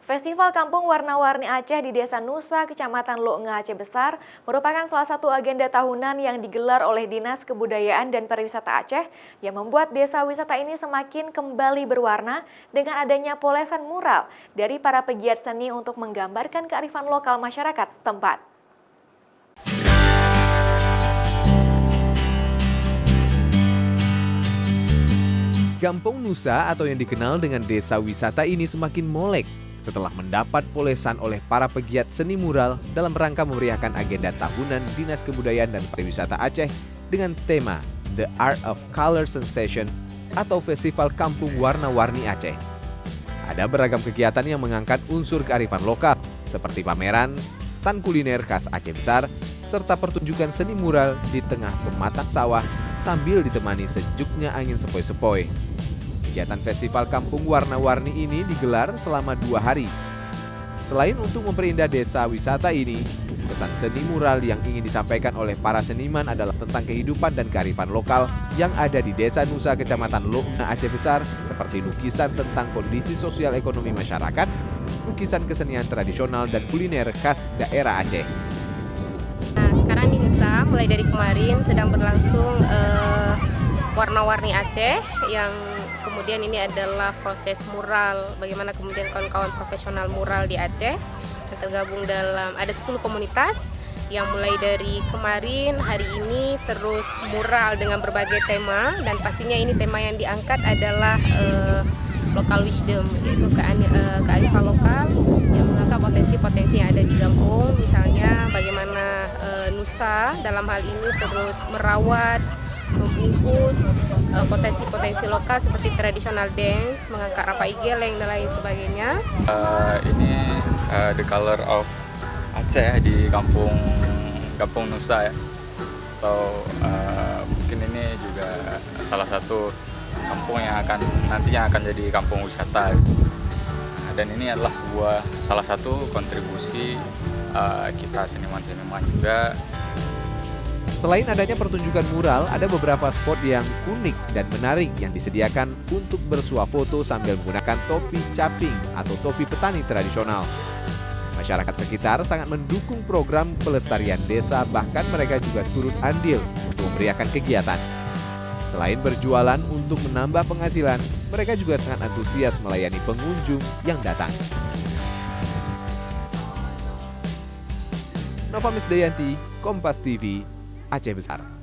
Festival Kampung Warna-Warni Aceh di Desa Nusa, Kecamatan Lo'nge, Aceh Besar merupakan salah satu agenda tahunan yang digelar oleh Dinas Kebudayaan dan Pariwisata Aceh yang membuat desa wisata ini semakin kembali berwarna dengan adanya polesan mural dari para pegiat seni untuk menggambarkan kearifan lokal masyarakat setempat. Kampung Nusa atau yang dikenal dengan desa wisata ini semakin molek setelah mendapat polesan oleh para pegiat seni mural dalam rangka memeriahkan agenda tahunan Dinas Kebudayaan dan Pariwisata Aceh dengan tema The Art of Color Sensation atau Festival Kampung Warna-Warni Aceh. Ada beragam kegiatan yang mengangkat unsur kearifan lokal seperti pameran, stand kuliner khas Aceh Besar, serta pertunjukan seni mural di tengah pematang sawah sambil ditemani sejuknya angin sepoi-sepoi. Kegiatan Festival Kampung Warna-Warni ini digelar selama 2 hari. Selain untuk memperindah desa wisata ini, pesan seni mural yang ingin disampaikan oleh para seniman adalah tentang kehidupan dan kearifan lokal yang ada di Desa Nusa, Kecamatan Lo'nge, Aceh Besar, seperti lukisan tentang kondisi sosial ekonomi masyarakat, lukisan kesenian tradisional dan kuliner khas daerah Aceh. Nah, sekarang di Nusa, mulai dari kemarin sedang berlangsung Warna-Warni Aceh yang kemudian ini adalah proses mural, bagaimana kemudian kawan-kawan profesional mural di Aceh yang tergabung dalam, ada 10 komunitas yang mulai dari kemarin, hari ini terus mural dengan berbagai tema, dan pastinya ini tema yang diangkat adalah local wisdom, yaitu kearifan lokal yang mengangkat potensi-potensi yang ada di kampung, misalnya bagaimana Nusa dalam hal ini terus merawat, membungkus potensi-potensi lokal seperti traditional dance, mengangkat rapai geleng dan lain sebagainya. Ini the color of Aceh di kampung Nusa ya, atau mungkin ini juga salah satu kampung yang nantinya akan jadi kampung wisata. Dan ini adalah salah satu kontribusi kita seniman-seniman juga. Selain adanya pertunjukan mural, ada beberapa spot yang unik dan menarik yang disediakan untuk bersuah foto sambil menggunakan topi caping atau topi petani tradisional. Masyarakat sekitar sangat mendukung program pelestarian desa, bahkan mereka juga turut andil untuk memeriahkan kegiatan. Selain berjualan untuk menambah penghasilan, mereka juga sangat antusias melayani pengunjung yang datang. Nova Misdayanti, Kompas TV, Aceh Besar.